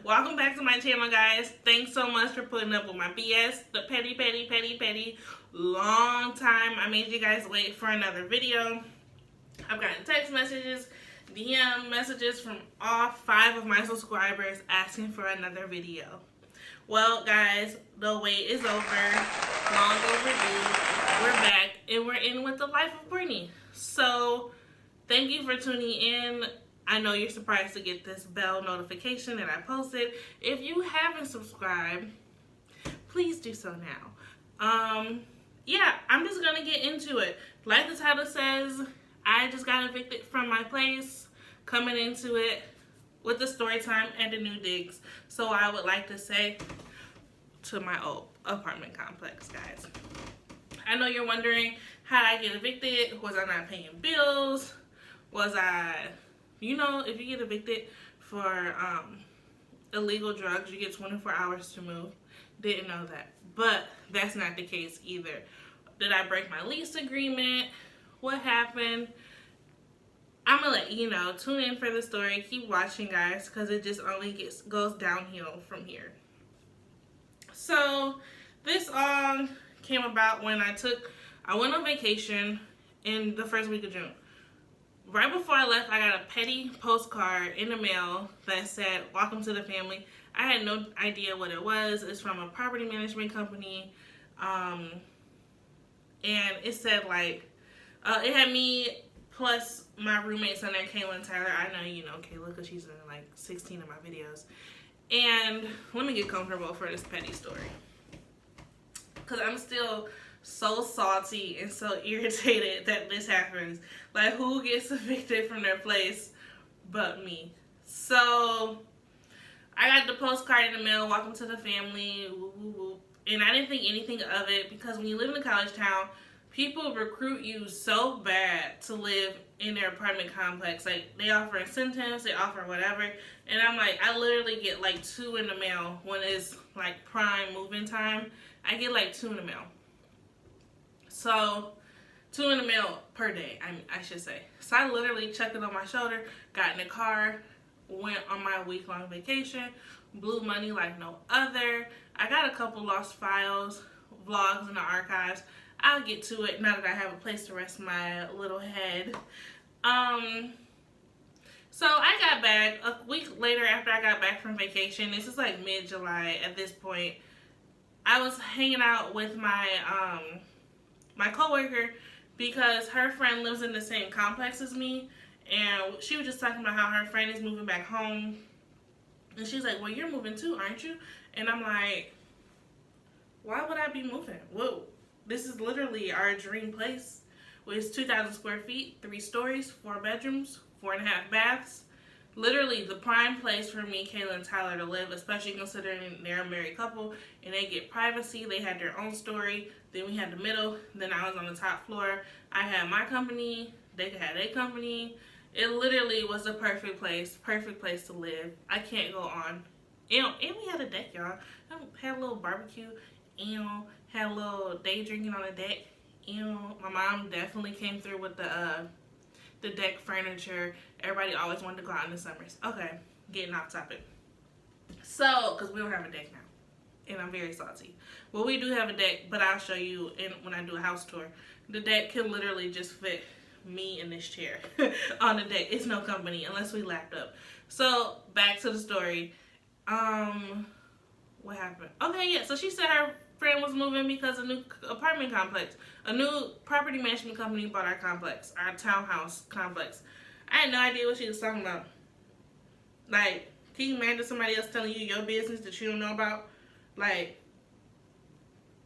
Welcome back to my channel, guys. Thanks so much for putting up with my BS, the petty long time. I made you guys wait for another video. I've gotten text messages, DM messages from all 5 of my subscribers asking for another video. Well, guys, the wait is over. Long overdue. We're back, and we're in with the life of Kourtney. So, thank you for tuning in. I know you're surprised to get this bell notification that I posted. If you haven't subscribed, please do so now. Yeah, I'm just gonna get into it. Like the title says, I just got evicted from my place, coming into it with the story time and the new digs. So I would like to say to my old apartment complex, guys. I know you're wondering how I get evicted. Was I not paying bills? Was I, you know, if you get evicted for illegal drugs, you get 24 hours to move. Didn't know that. But that's not the case either. Did I break my lease agreement? What happened? I'm gonna let you know. Tune in for the story. Keep watching, guys, because it just only goes downhill from here. So this all came about when I went on vacation in the first week of June. Right before I left, I got a petty postcard in the mail that said, "Welcome to the family." I had no idea what it was. It's from a property management company. And it said, like, it had me plus my roommates on there, Kayla and Tyler. I know you know Kayla because she's in like 16 of my videos. And let me get comfortable for this petty story, because I'm still so salty and so irritated that this happens. Like, who gets evicted from their place but me? So I got the postcard in the mail, "Welcome to the family," woo, woo, woo. And I didn't think anything of it, because when you live in a college town, people recruit you so bad to live in their apartment complex. Like, they offer incentives, they offer whatever. And I'm like, I literally get like 2 in the mail when it's like prime moving time. I get like 2 in the mail. So 2 in the mail per day, I should say. So I literally chucked it on my shoulder, got in the car, went on my week-long vacation, blew money like no other. I got a couple lost files, vlogs in the archives. I'll get to it now that I have a place to rest my little head. So I got back a week later after I got back from vacation. This is like mid-July at this point. I was hanging out with my my coworker because her friend lives in the same complex as me, and she was just talking about how her friend is moving back home. And she's like, "Well, you're moving too, aren't you?" And I'm like, "Why would I be moving? Whoa. This is literally our dream place. It's 2,000 square feet, 3 stories, 4 bedrooms, 4.5 baths. Literally the prime place for me, Kayla, and Tyler to live, especially considering they're a married couple and they get privacy. They had their own story. Then we had the middle. Then I was on the top floor. I had my company. They had their company. It literally was the perfect place to live. I can't go on. And we had a deck, y'all. I had a little barbecue. Had a little day drinking on the deck. My mom definitely came through with the deck furniture. Everybody always wanted to go out in the summers. Okay, getting off topic. So, because we don't have a deck now, and I'm very salty. Well, we do have a deck, but I'll show you when I do a house tour. The deck can literally just fit me in this chair on the deck. It's no company unless we lapped up. So, back to the story. What happened? Okay, yeah, so she said her friend was moving because a new apartment complex, a new property management company bought our complex, our townhouse complex. I had no idea what she was talking about. Like, can you imagine somebody else telling you your business that you don't know about? Like,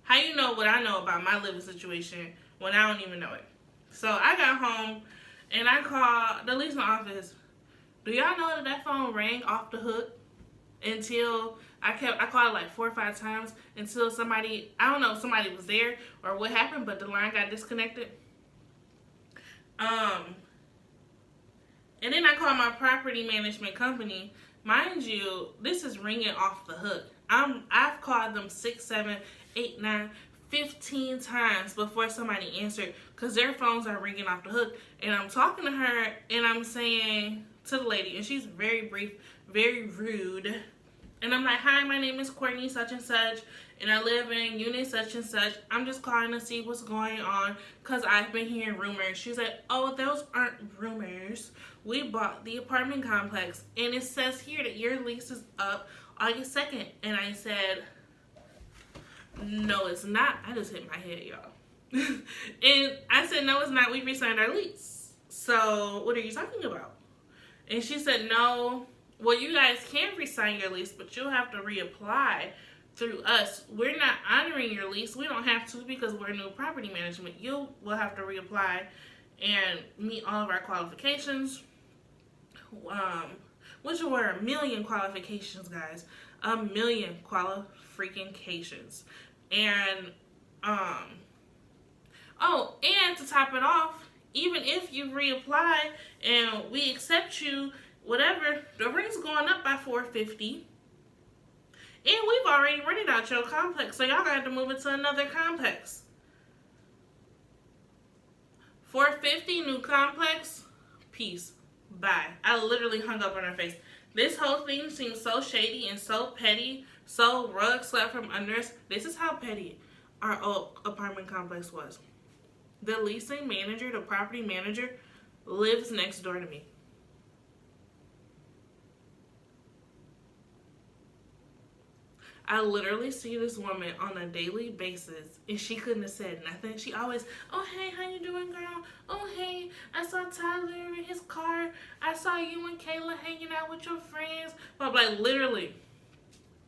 how you know what I know about my living situation when I don't even know it? So I got home and I called the leasing office. Do y'all know that phone rang off the hook until I called it like 4 or 5 times until somebody, I don't know if somebody was there or what happened, but the line got disconnected. And then I called my property management company. Mind you, this is ringing off the hook. I've called them 6, 7, 8, 9, 15 times before somebody answered, because their phones are ringing off the hook. And I'm talking to her and I'm saying to the lady, and she's very brief, very rude. And I'm like, hi, my name is Kourtney such and such, and I live in unit such and such. I'm just calling to see what's going on because I've been hearing rumors. She's like, oh, those aren't rumors. We bought the apartment complex, and it says here that your lease is up August 2nd. And I said, no, it's not. I just hit my head, y'all. And I said, no, it's not. We re-signed our lease. So what are you talking about? And she said, no. Well, you guys can re-sign your lease, but you'll have to reapply through us. We're not honoring your lease. We don't have to because we're new property management. You will have to reapply and meet all of our qualifications, which were 1 million qualifications, guys. 1 million qualifications. And, oh, and to top it off, even if you reapply and we accept you, whatever, the rent's going up by $450. And we've already rented out your complex, so y'all got to move it to another complex. $450 new complex, peace, bye. I literally hung up on her face. This whole thing seems so shady and so petty, so rug swept from under us. This is how petty our old apartment complex was. The leasing manager, the property manager, lives next door to me. I literally see this woman on a daily basis, and she couldn't have said nothing. She always, oh, hey, how you doing, girl? Oh, hey, I saw Tyler in his car. I saw you and Kayla hanging out with your friends. But, like, literally,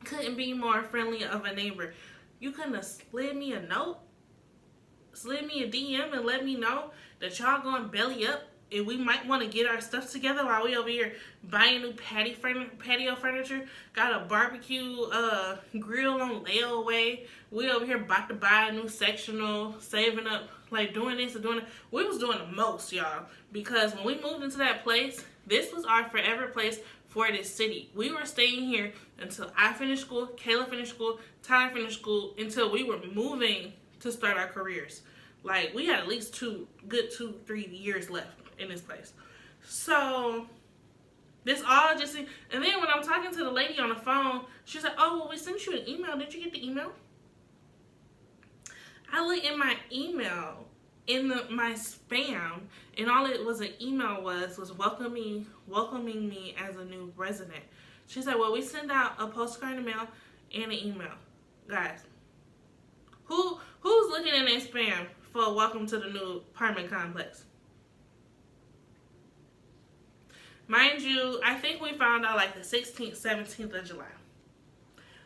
couldn't be more friendly of a neighbor. You couldn't have slid me a note, slid me a DM, and let me know that y'all going belly up, and we might want to get our stuff together while we over here buying new patio furniture. Got a barbecue grill on layaway. We over here about to buy a new sectional, saving up, like doing this and doing that. We was doing the most, y'all, because when we moved into that place, this was our forever place for this city. We were staying here until I finished school, Kayla finished school, Tyler finished school, until we were moving to start our careers. Like, we had at least 3 years left in this place. So this all just, and then when I'm talking to the lady on the phone, she's like, oh, well, we sent you an email. Did you get the email? I looked in my email, in my spam, and all it was an email was welcoming me as a new resident. She said, well, we send out a postcard in the mail and an email. Guys, who's looking in their spam for welcome to the new apartment complex? Mind you, I think we found out like the 16th, 17th of July.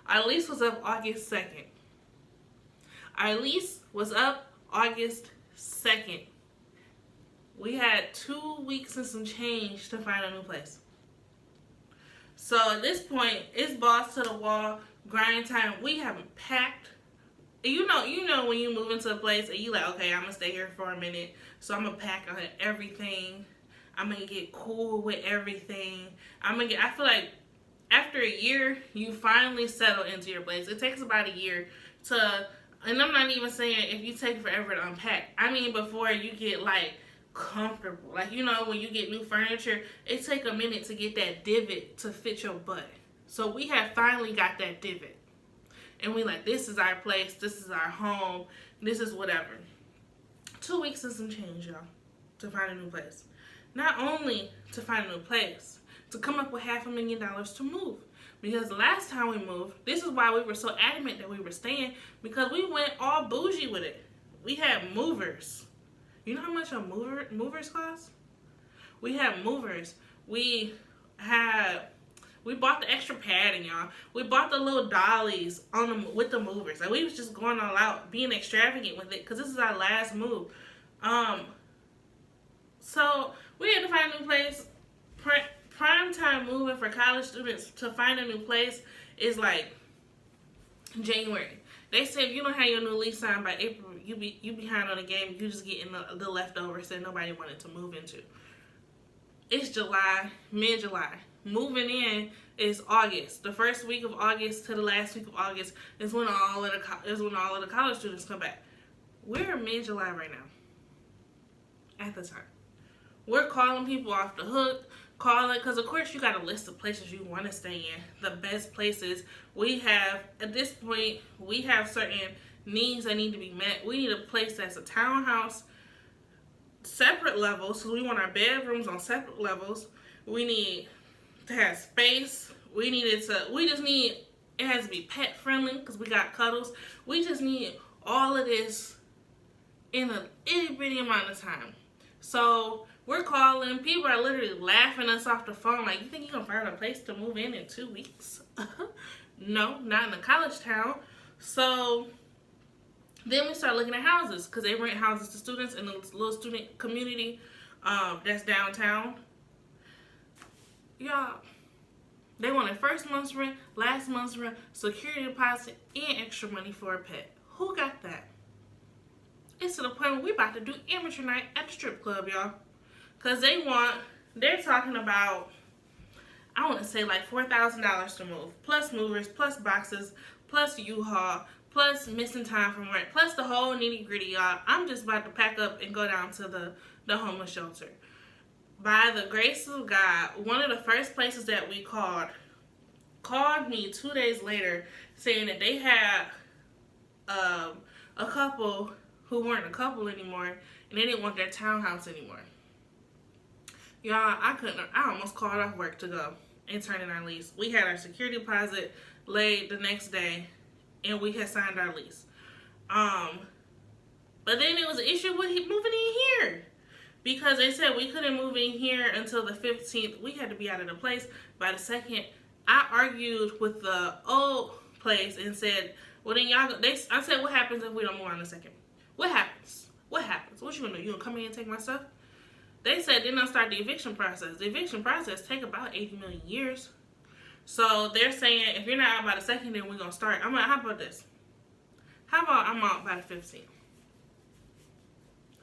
Our lease was up August 2nd. Our lease was up August 2nd. We had 2 weeks and some change to find a new place. So at this point, it's balls to the wall, grind time. We haven't packed. You know when you move into a place and you like, okay, I'm going to stay here for a minute, so I'm going to pack on everything. I'm going to get cool with everything. I feel like after a year, you finally settle into your place. It takes about a year to, and I'm not even saying if you take forever to unpack. I mean, before you get, like, comfortable. Like, you know, when you get new furniture, it takes a minute to get that divot to fit your butt. So we have finally got that divot. And we like, this is our place. This is our home. This is whatever. 2 weeks and some change, y'all, to find a new place. Not only to find a new place, to come up with $500,000 to move. Because the last time we moved, this is why we were so adamant that we were staying, because we went all bougie with it. We had movers. You know how much a movers cost? We had movers. We bought the extra padding, y'all. We bought the little dollies with the movers. Like, we was just going all out, being extravagant with it, because this is our last move. So we had to find a new place. Prime time moving for college students to find a new place is like January. They say if you don't have your new lease signed by April, you behind on the game. You just getting the leftovers that nobody wanted to move into. It's July, mid-July. Moving in is August. The first week of August to the last week of August is when all of the college students come back. We're mid-July right now. At the time, we're calling people off the hook call it, because of course you got a list of places you want to stay in, the best places. We have, at this point, we have certain needs that need to be met. We need a place that's a townhouse, separate levels, so we want our bedrooms on separate levels. We need to have space. We just need, it has to be pet friendly because we got cuddles. We just need all of this in an itty bitty amount of time. So we're calling, people are literally laughing us off the phone like, you think you're gonna find a place to move in 2 weeks? No, not in a college town. So then we start looking at houses because they rent houses to students in the little student community that's downtown. Y'all, they wanted first month's rent, last month's rent, security deposit, and extra money for a pet. Who got that? It's to the point where we about to do amateur night at the strip club, y'all. Because they're talking about, I want to say like $4,000 to move. Plus movers, plus boxes, plus U-Haul, plus missing time from work, plus the whole nitty gritty, y'all. I'm just about to pack up and go down to the homeless shelter. By the grace of God, one of the first places that we called me 2 days later saying that they had a couple who weren't a couple anymore and they didn't want their townhouse anymore. Y'all, I almost called off work to go and turn in our lease. We had our security deposit laid the next day and we had signed our lease. But then it was an issue with moving in here. Because they said we couldn't move in here until the 15th. We had to be out of the place by the 2nd. I argued with the old place and said, well then y'all, I said, what happens if we don't move on the 2nd? What happens? What happens? What you gonna do? You gonna come in and take my stuff? They said then they'll start the eviction process. The eviction process take about 80 million years. So they're saying if you're not out by the 2nd, then we're gonna start. I'm like, how about this? How about I'm out by the 15th?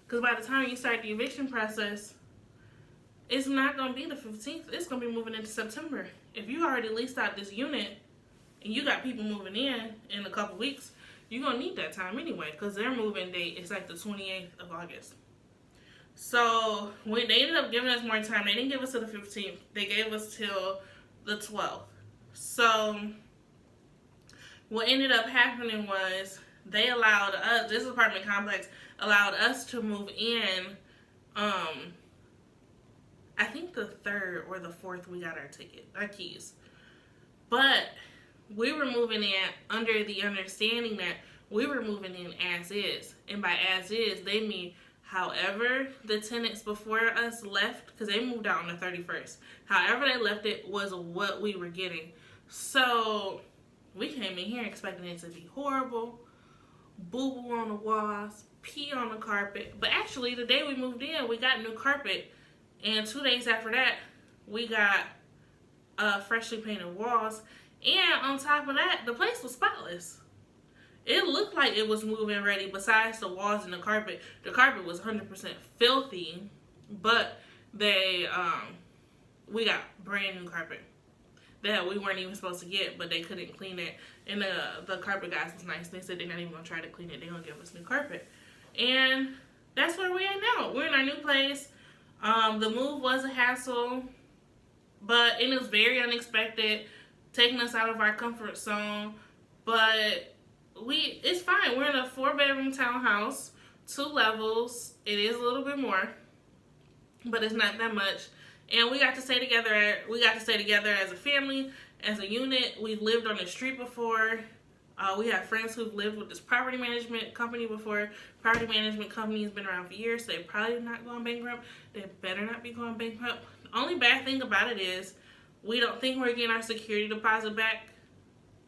Because by the time you start the eviction process, it's not going to be the 15th. It's going to be moving into September. If you already leased out this unit and you got people moving in a couple weeks, you're going to need that time anyway because their moving date is like the 28th of August. So when they ended up giving us more time, they didn't give us till the 15th. They gave us till the 12th. So what ended up happening was they allowed us, this apartment complex allowed us to move in, I think the 3rd or the 4th we got our keys. But we were moving in under the understanding that we were moving in as is. And by as is, they mean however the tenants before us left, because they moved out on the 31st. However they left it was what we were getting. So we came in here expecting it to be horrible. Boo-boo on the walls, pee on the carpet. But actually, the day we moved in, we got new carpet. And 2 days after that, we got freshly painted walls. And on top of that, the place was spotless. It looked like it was move-in ready besides the walls and the carpet. The carpet was 100% filthy. But we got brand new carpet that we weren't even supposed to get, but they couldn't clean it. And the carpet guys was nice. They said they're not even going to try to clean it. They're going to give us new carpet. And that's where we're at now. We're in our new place. The move was a hassle, but it was very unexpected, taking us out of our comfort zone. But it's fine. We're in a 4-bedroom townhouse, 2 levels. It is a little bit more, but it's not that much. And we got to stay together. We got to stay together as a family, as a unit. We've lived on the street before. We have friends who've lived with this property management company before. Property management company has been around for years, so they're probably not going bankrupt. They better not be going bankrupt. The only bad thing about it is we don't think we're getting our security deposit back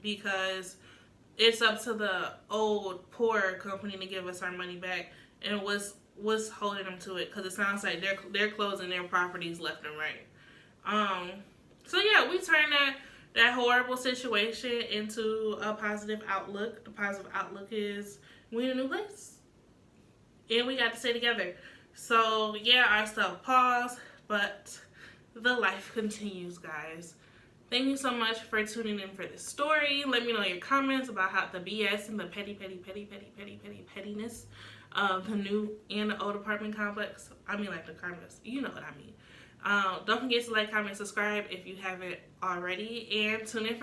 because it's up to the old poor company to give us our money back. And what's holding them to it, because it sounds like they're closing their properties left and right. So yeah, we turned that horrible situation into a positive outlook. The positive outlook is we in a new place and we got to stay together. So yeah, our stuff paused, but the life continues, guys. Thank you so much for tuning in for this story. Let me know your comments about how the BS and the pettiness of the new and the old apartment complex. I mean, like the comments. You know what I mean. Don't forget to like, comment, subscribe if you haven't already, and tune in for